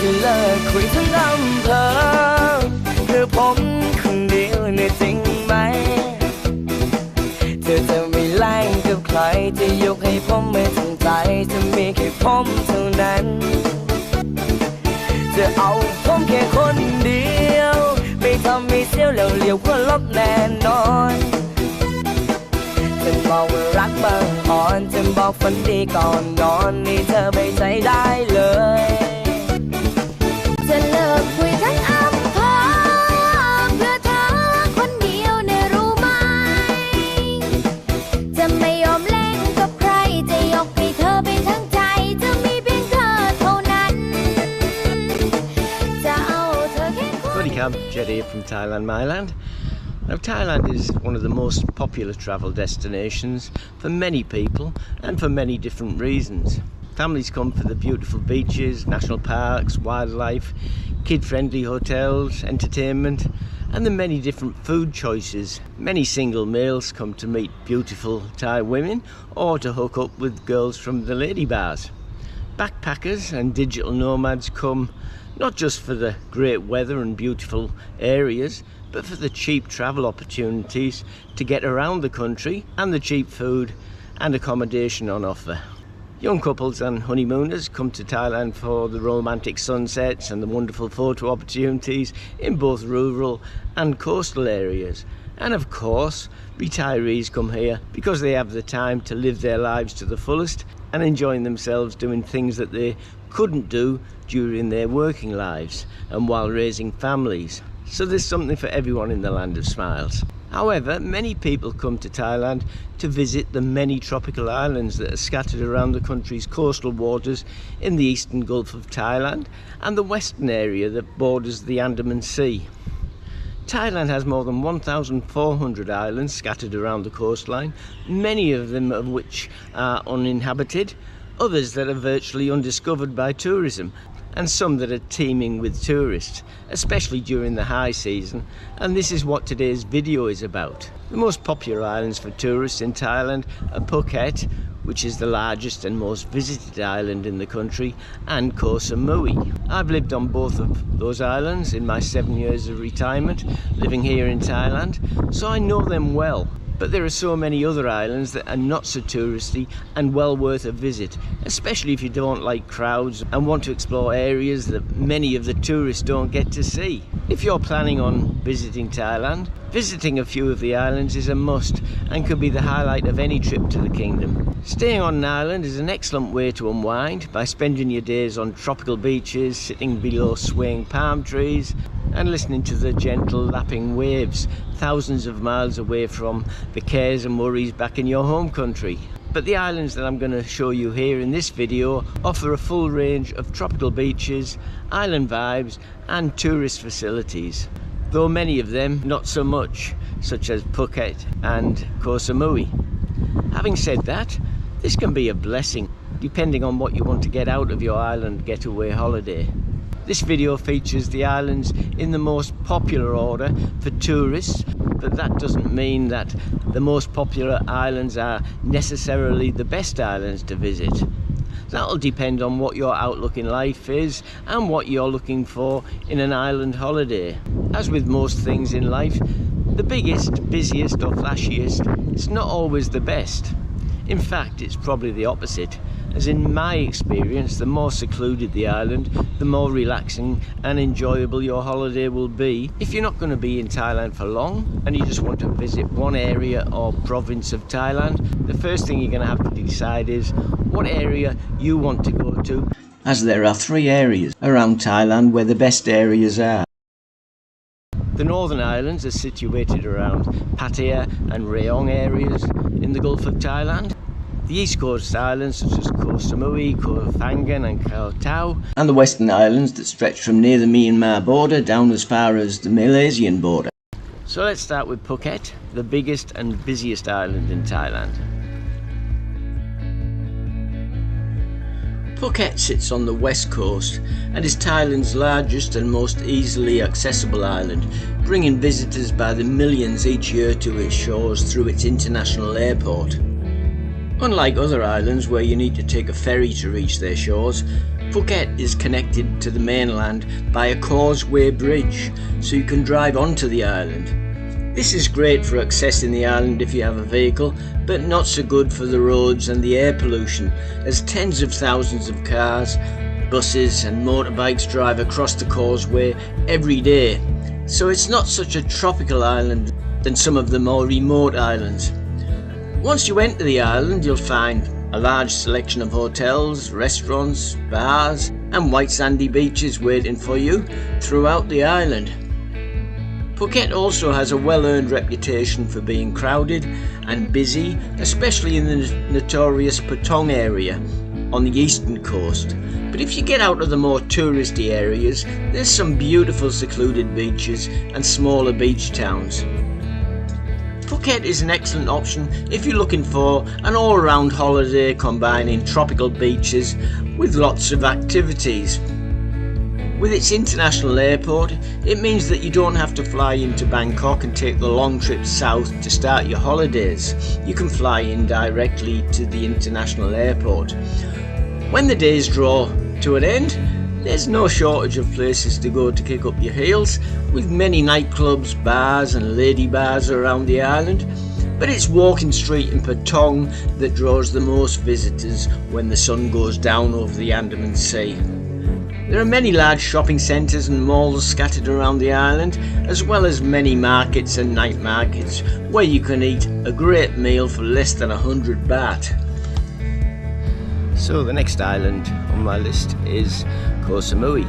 จะเลิกคุยทั้งอำเภอเพื่อผมคนเดียวเนี่ยจริงไหมเธอจะไม่แล่งกับใครจะยกให้ผมไม่ทั้งใจจะมีแค่ผมเท่านั้นจะเอาผมแค่คนเดียวไม่ทำไม่เสียวแล้วเหลียวก็ลบแน่นอนจะบอกว่ารักบางอ่อนจะบอกฝันดีก่อนนอนนี่เธอไปใจได้เลยจะเลิกคุยทั้งอำเภอเพื่อเธอคนเดียวเนี่ยรู้ไหมจะไม่ยอมเล่นกับใครจะยกให้เธอไปทั้งใจจะมีเพียงเธอเท่านั้นจะเอาเธอแค่คน Sawasdee Krap, Jed here from Thailand, Myland. Now Thailand is one of the most popular travel destinations for many people and for many different reasons. Families come for the beautiful beaches, national parks, wildlife, kid-friendly hotels, entertainment and the many different food choices. Many single males come to meet beautiful Thai women or to hook up with girls from the lady bars. Backpackers and digital nomads come not just for the great weather and beautiful areas, but for the cheap travel opportunities to get around the country and the cheap food and accommodation on offer. Young couples and honeymooners come to Thailand for the romantic sunsets and the wonderful photo opportunities in both rural and coastal areas. And of course, retirees come here because they have the time to live their lives to the fullest and enjoying themselves doing things that they couldn't do during their working lives and while raising families. So there's something for everyone in the land of smiles. However, many people come to Thailand to visit the many tropical islands that are scattered around the country's coastal waters in the eastern Gulf of Thailand and the western area that borders the Andaman Sea. Thailand has more than 1,400 islands scattered around the coastline, many of them of which are uninhabited, others that are virtually undiscovered by tourism, and some that are teeming with tourists, especially during the high season, and this is what today's video is about. The most popular islands for tourists in Thailand are Phuket, which is the largest and most visited island in the country, and Koh Samui. I've lived on both of those islands in my 7 years of retirement living here in Thailand, so I know them well. But there are so many other islands that are not so touristy and well worth a visit, especially if you don't like crowds and want to explore areas that many of the tourists don't get to see. If you're planning on visiting Thailand, visiting a few of the islands is a must and could be the highlight of any trip to the kingdom. Staying on an island is an excellent way to unwind by spending your days on tropical beaches, sitting below swaying palm trees and listening to the gentle lapping waves thousands of miles away from the cares and worries back in your home country. But the islands that I'm going to show you here in this video offer a full range of tropical beaches, island vibes and tourist facilities, though many of them not so much, such as Phuket and Koh Samui. Having said that, this can be a blessing depending on what you want to get out of your island getaway holiday. This video features the islands in the most popular order for tourists, but that doesn't mean that the most popular islands are necessarily the best islands to visit. That'll depend on what your outlook in life is and what you're looking for in an island holiday. As with most things in life, the biggest, busiest or flashiest is not always the best. In fact, it's probably the opposite, as in my experience, the more secluded the island, the more relaxing and enjoyable your holiday will be. If you're not going to be in Thailand for long and you just want to visit one area or province of Thailand, the first thing you're going to have to decide is what area you want to go to, as there are 3 areas around Thailand where the best areas are. The northern islands are situated around Pattaya and Rayong areas in the Gulf of Thailand. The east coast islands such as Koh Samui, Koh Phangan and Koh Tao, and the western islands that stretch from near the Myanmar border down as far as the Malaysian border. So let's start with Phuket, the biggest and busiest island in Thailand. Phuket sits on the west coast and is Thailand's largest and most easily accessible island, bringing visitors by the millions each year to its shores through its international airport. Unlike other islands where you need to take a ferry to reach their shores, Phuket is connected to the mainland by a causeway bridge, so you can drive onto the island. This is great for accessing the island if you have a vehicle, but not so good for the roads and the air pollution, as tens of thousands of cars, buses and motorbikes drive across the causeway every day. So it's not such a tropical island than some of the more remote islands. Once you enter the island, you'll find a large selection of hotels, restaurants, bars and white sandy beaches waiting for you throughout the island. Phuket also has a well-earned reputation for being crowded and busy, especially in the notorious Patong area on the eastern coast. But if you get out of the more touristy areas, there's some beautiful secluded beaches and smaller beach towns. Phuket is an excellent option if you're looking for an all-round holiday combining tropical beaches with lots of activities. With its international airport, it means that you don't have to fly into Bangkok and take the long trip south to start your holidays. You can fly in directly to the international airport. When the days draw to an end, there's no shortage of places to go to kick up your heels, with many nightclubs, bars and lady bars around the island. But it's Walking Street in Patong that draws the most visitors when the sun goes down over the Andaman Sea. There are many large shopping centres and malls scattered around the island, as well as many markets and night markets where you can eat a great meal for less than 100 baht. So the next island on my list is Koh Samui.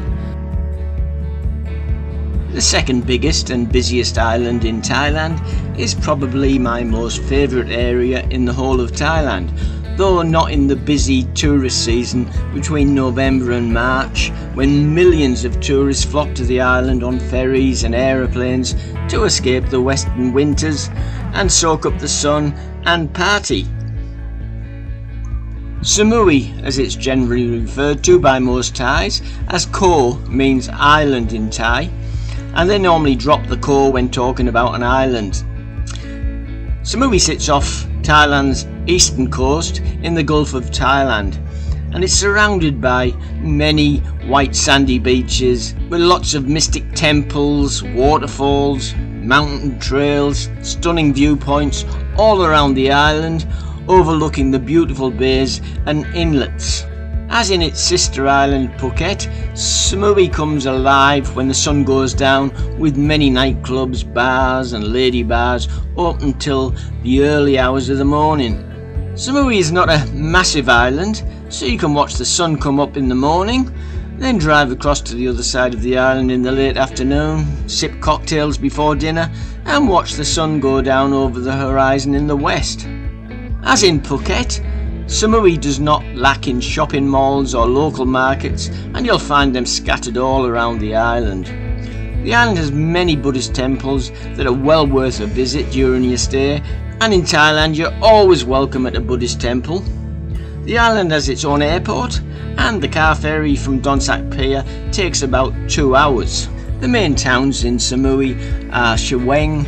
The second biggest and busiest island in Thailand is probably my most favourite area in the whole of Thailand, though not in the busy tourist season between November and March, when millions of tourists flock to the island on ferries and aeroplanes to escape the western winters and soak up the sun and party. Samui, as it's generally referred to by most Thais, as Koh means island in Thai, and they normally drop the Koh when talking about an island. Samui sits off Thailand's eastern coast in the Gulf of Thailand, and it's surrounded by many white sandy beaches with lots of mystic temples, waterfalls, mountain trails, stunning viewpoints all around the island, overlooking the beautiful bays and inlets. As in its sister island Phuket, Samui comes alive when the sun goes down, with many nightclubs, bars and lady bars open till the early hours of the morning. Samui is not a massive island, so you can watch the sun come up in the morning, then drive across to the other side of the island in the late afternoon, sip cocktails before dinner and watch the sun go down over the horizon in the west. As in Phuket, Samui does not lack in shopping malls or local markets, and you'll find them scattered all around the island. The island has many Buddhist temples that are well worth a visit during your stay, and in Thailand you're always welcome at a Buddhist temple. The island has its own airport, and the car ferry from Don Sak Pier takes about 2 hours. The main towns in Samui are Chaweng,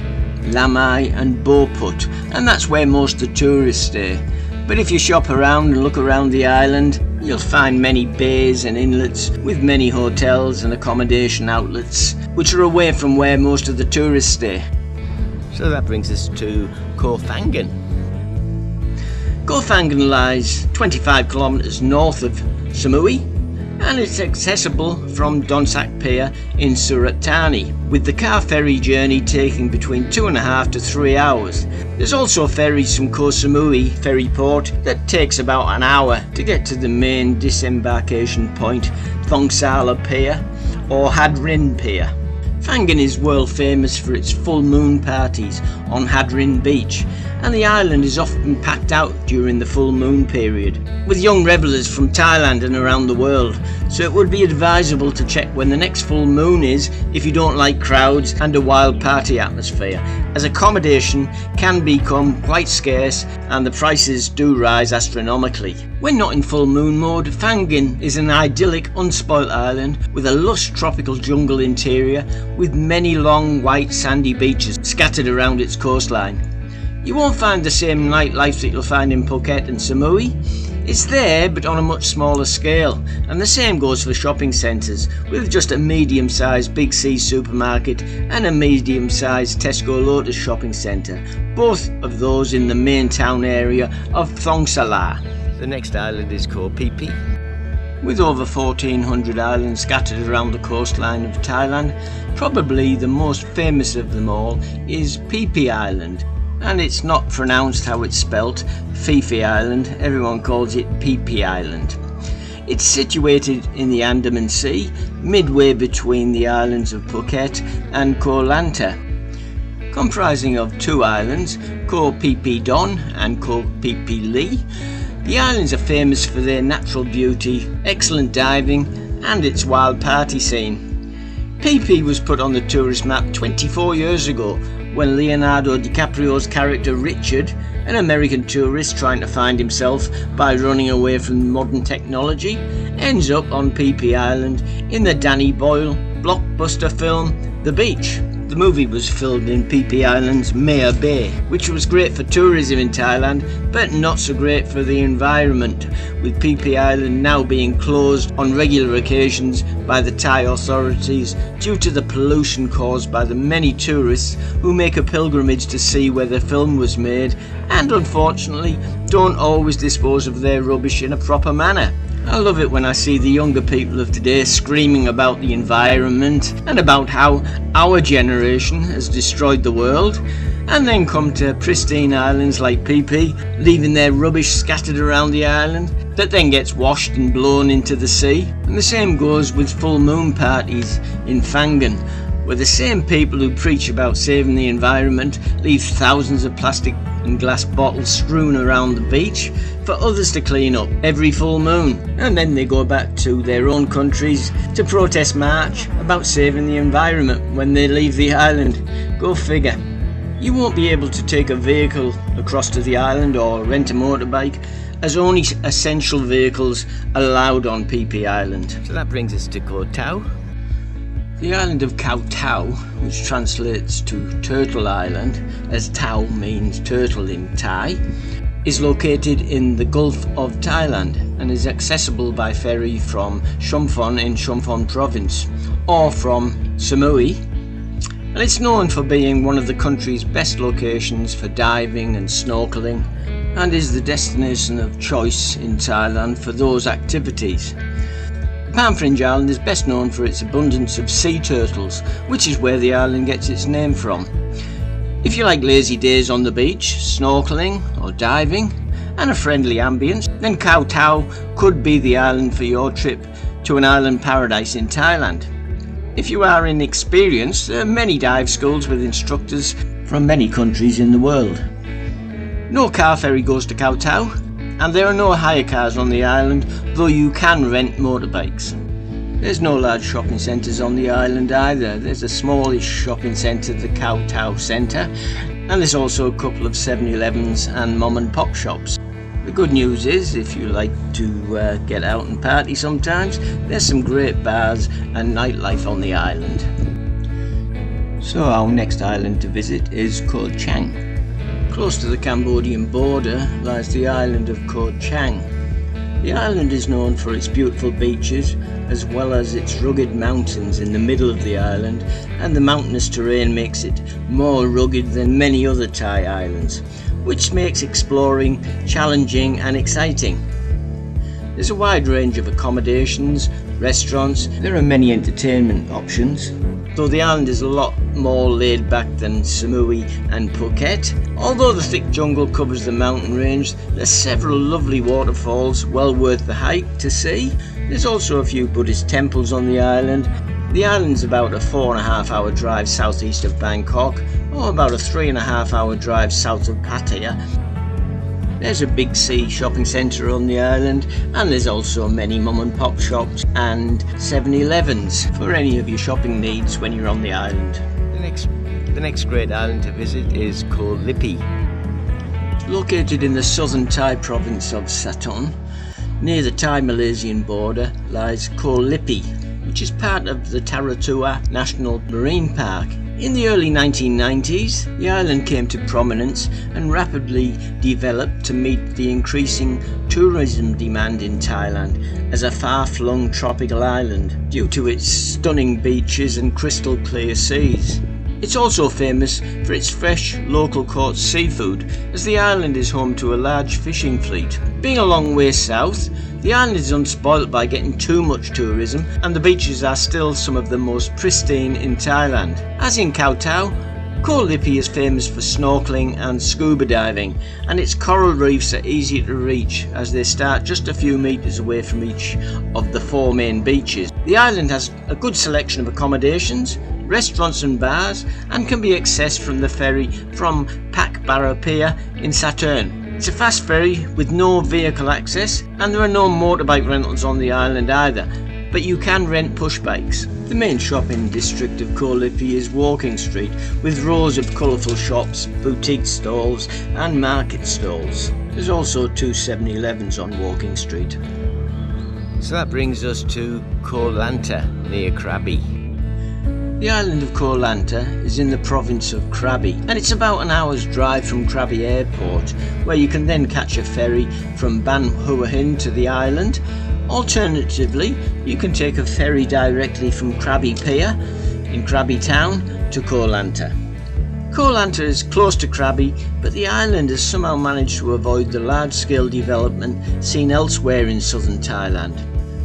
Lamai and Boput, and that's where most of the tourists stay. But if you shop around and look around the island, you'll find many bays and inlets with many hotels and accommodation outlets which are away from where most of the tourists stay. So that brings us to Koh Phangan. Koh Phangan lies 25 kilometres north of Samui, and it's accessible from Don Sak Pier in Surat Thani, with the car ferry journey taking between 2.5 to 3 hours. There's also ferries from Koh Samui ferry port that takes about an hour to get to the main disembarkation point, Thongsala Pier or Hadrin Pier. Phangan is world famous for its full moon parties on Hadrin Beach, and the island is often packed out during the full moon period, with young revellers from Thailand and around the world, so it would be advisable to check when the next full moon is if you don't like crowds and a wild party atmosphere, as accommodation can become quite scarce and the prices do rise astronomically. When not in full moon mode, Phangan is an idyllic, unspoilt island with a lush tropical jungle interior with many long white sandy beaches scattered around its coastline. You won't find the same nightlife that you'll find in Phuket and Samui. It's there but on a much smaller scale, and the same goes for shopping centres, with just a medium-sized Big C supermarket and a medium-sized Tesco Lotus shopping centre, both of those in the main town area of Thong Sala. The next island is Koh Phi Phi. With over 1,400 islands scattered around the coastline of Thailand, probably the most famous of them all is Phi Phi Island. And it's not pronounced how it's spelt, Phi Phi Island, everyone calls it Phi Phi Island. It's situated in the Andaman Sea, midway between the islands of Phuket and Koh Lanta. Comprising of two islands, Koh Phi Phi Don and Koh Phi Phi Li. The islands are famous for their natural beauty, excellent diving and its wild party scene. Phi Phi was put on the tourist map 24 years ago when Leonardo DiCaprio's character Richard, an American tourist trying to find himself by running away from modern technology, ends up on Phi Phi Island in the Danny Boyle blockbuster film The Beach. The movie was filmed in Phi Phi Island's Maya Bay, which was great for tourism in Thailand, but not so great for the environment, with Phi Phi Island now being closed on regular occasions by the Thai authorities due to the pollution caused by the many tourists who make a pilgrimage to see where the film was made and unfortunately don't always dispose of their rubbish in a proper manner. I love it when I see the younger people of today screaming about the environment and about how our generation has destroyed the world, and then come to pristine islands like Phi Phi, leaving their rubbish scattered around the island that then gets washed and blown into the sea. And the same goes with full moon parties in Phangan, where the same people who preach about saving the environment leave thousands of plastic and glass bottles strewn around the beach for others to clean up every full moon, and then they go back to their own countries to protest march about saving the environment when they leave the island. Go figure. You won't be able to take a vehicle across to the island or rent a motorbike, as only essential vehicles are allowed on Phi Phi Island. So that brings us to Koh Tao. The island of Koh Tao, which translates to Turtle Island, as Tao means turtle in Thai, is located in the Gulf of Thailand and is accessible by ferry from Chumphon in Chumphon province or from Samui. And it's known for being one of the country's best locations for diving and snorkeling, and is the destination of choice in Thailand for those activities. Palm Fringe Island is best known for its abundance of sea turtles, which is where the island gets its name from. If you like lazy days on the beach, snorkeling or diving, and a friendly ambience, then Koh Tao could be the island for your trip to an island paradise in Thailand. If you are inexperienced, there are many dive schools with instructors from many countries in the world. No car ferry goes to Koh Tao, and there are no hire cars on the island, though you can rent motorbikes. There's no large shopping centres on the island either. There's a smallish shopping centre, the Koh Tao Centre, and there's also a couple of 7-Elevens and mom and pop shops. The good news is, if you like to get out and party sometimes, there's some great bars and nightlife on the island. So our next island to visit is Koh Chang. Close to the Cambodian border lies the island of Koh Chang. The island is known for its beautiful beaches, as well as its rugged mountains in the middle of the island, and the mountainous terrain makes it more rugged than many other Thai islands, which makes exploring challenging and exciting. There's a wide range of accommodations, restaurants, there are many entertainment options. Though the island is a lot more laid back than Samui and Phuket. Although the thick jungle covers the mountain range, there's several lovely waterfalls well worth the hike to see. There's also a few Buddhist temples on the island. The island's about a 4.5-hour drive southeast of Bangkok, or about a 3.5-hour drive south of Pattaya. There's a Big C shopping centre on the island, and there's also many mum and pop shops and 7-Elevens for any of your shopping needs when you're on the island. The next great island to visit is Koh Lipe. Located in the southern Thai province of Sothern, near the Thai-Malaysian border, lies Koh Lipe, which is part of the Taratua National Marine Park. In the early 1990s, the island came to prominence and rapidly developed to meet the increasing tourism demand in Thailand as a far-flung tropical island due to its stunning beaches and crystal clear seas. It's also famous for its fresh, local caught seafood, as the island is home to a large fishing fleet. Being a long way south, the island is unspoilt by getting too much tourism, and the beaches are still some of the most pristine in Thailand. As in Koh Tao, Koh Lipe is famous for snorkeling and scuba diving, and its coral reefs are easy to reach as they start just a few metres away from each of the 4 main beaches. The island has a good selection of accommodations, restaurants and bars, and can be accessed from the ferry from Pak Bara Pier in Sothern. It's a fast ferry with no vehicle access, and there are no motorbike rentals on the island either, but you can rent push bikes. The main shopping district of Koh Lipe is Walking Street, with rows of colourful shops, boutique stalls and market stalls. There's also 2 7-Elevens on Walking Street. So that brings us to Koh Lanta near Krabi. The island of Koh Lanta is in the province of Krabi, and it's about an hour's drive from Krabi Airport, where you can then catch a ferry from Ban Hua Hin to the island. Alternatively, you can take a ferry directly from Krabi Pier in Krabi town to Koh Lanta. Koh Lanta is close to Krabi, but the island has somehow managed to avoid the large-scale development seen elsewhere in southern Thailand.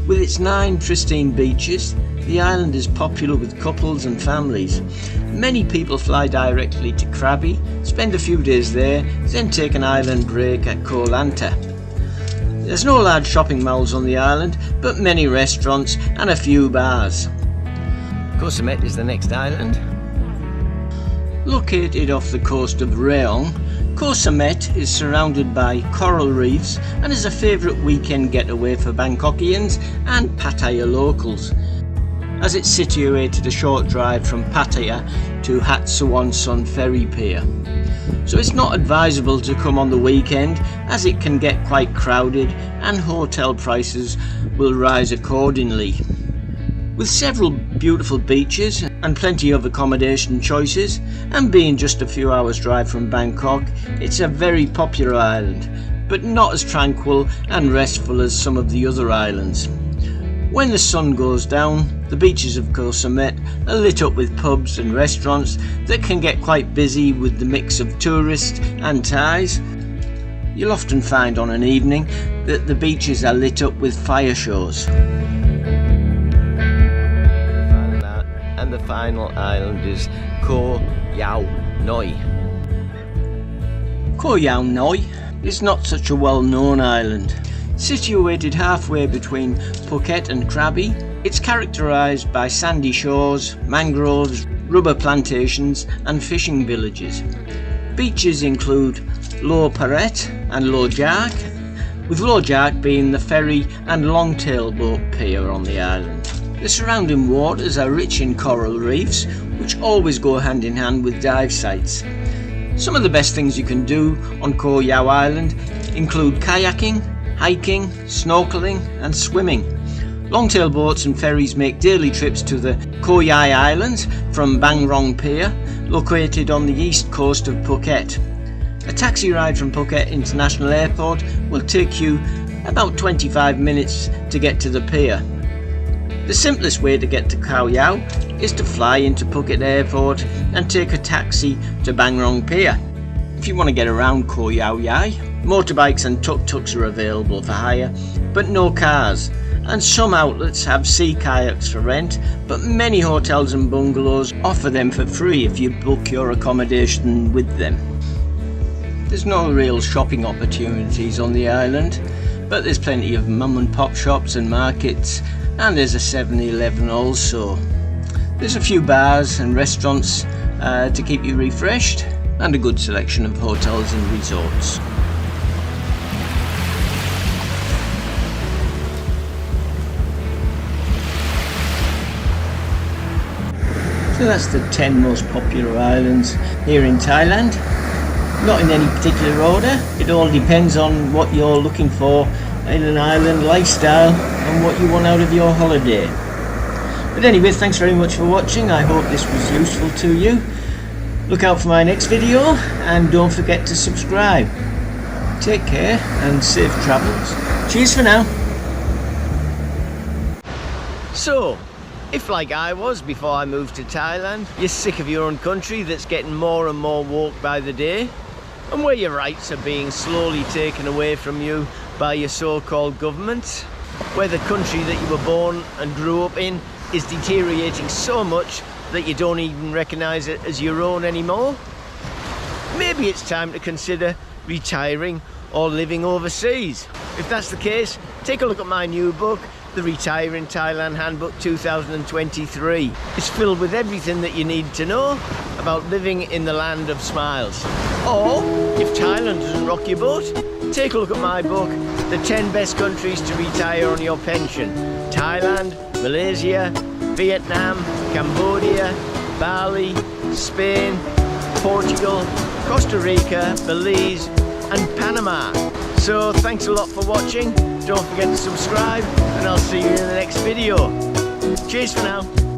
With its 9 pristine beaches, the island is popular with couples and families. Many people fly directly to Krabi, spend a few days there, then take an island break at Koh Lanta. There's no large shopping malls on the island, but many restaurants and a few bars. Koh Samui is the next island. Located off the coast of Rayong, Koh Samui is surrounded by coral reefs and is a favourite weekend getaway for Bangkokians and Pattaya locals, as it's situated a short drive from Pattaya to Hat Suwon Sun Ferry Pier. So it's not advisable to come on the weekend, as it can get quite crowded and hotel prices will rise accordingly. With several beautiful beaches and plenty of accommodation choices, and being just a few hours drive from Bangkok, it's a very popular island, but not as tranquil and restful as some of the other islands. When the sun goes down, the beaches of Koh Samui are lit up with pubs and restaurants that can get quite busy with the mix of tourists and Thais. You'll often find on an evening that the beaches are lit up with fire shows. And the final island is Koh Yao Noi. Koh Yao Noi is not such a well-known island. Situated halfway between Phuket and Krabi, it's characterised by sandy shores, mangroves, rubber plantations and fishing villages. Beaches include Lo Paret and Lo Jak, with Lo Jak being the ferry and longtail boat pier on the island. The surrounding waters are rich in coral reefs, which always go hand in hand with dive sites. Some of the best things you can do on Koh Yao Island include kayaking, hiking, snorkeling and swimming. Longtail boats and ferries make daily trips to the Koh Yai Islands from Bang Rong Pier, located on the east coast of Phuket. A taxi ride from Phuket International Airport will take you about 25 minutes to get to the pier. The simplest way to get to Koh Yao is to fly into Phuket Airport and take a taxi to Bang Rong Pier. If you want to get around Koh Yao Yai, motorbikes and tuk-tuks are available for hire, but no cars, and some outlets have sea kayaks for rent, but many hotels and bungalows offer them for free if you book your accommodation with them. There's no real shopping opportunities on the island, but there's plenty of mum and pop shops and markets, and there's a 7-Eleven also. There's a few bars and restaurants to keep you refreshed, and a good selection of hotels and resorts. So that's the 10 most popular islands here in Thailand. Not in any particular order, it all depends on what you're looking for in an island lifestyle and what you want out of your holiday. But anyway, thanks very much for watching. I hope this was useful to you. Look out for my next video and don't forget to subscribe. Take care and safe travels. Cheers for now. So, if like I was before I moved to Thailand, you're sick of your own country that's getting more and more woke by the day, and where your rights are being slowly taken away from you by your so-called government, where the country that you were born and grew up in is deteriorating so much that you don't even recognise it as your own anymore, maybe it's time to consider retiring or living overseas. If that's the case, take a look at my new book, The Retire in Thailand Handbook 2023. It's filled with everything that you need to know about living in the land of smiles. Or, if Thailand doesn't rock your boat, take a look at my book, The 10 Best Countries to Retire on Your Pension. Thailand, Malaysia, Vietnam, Cambodia, Bali, Spain, Portugal, Costa Rica, Belize and Panama. So thanks a lot for watching. Don't forget to subscribe and I'll see you in the next video. Cheers for now.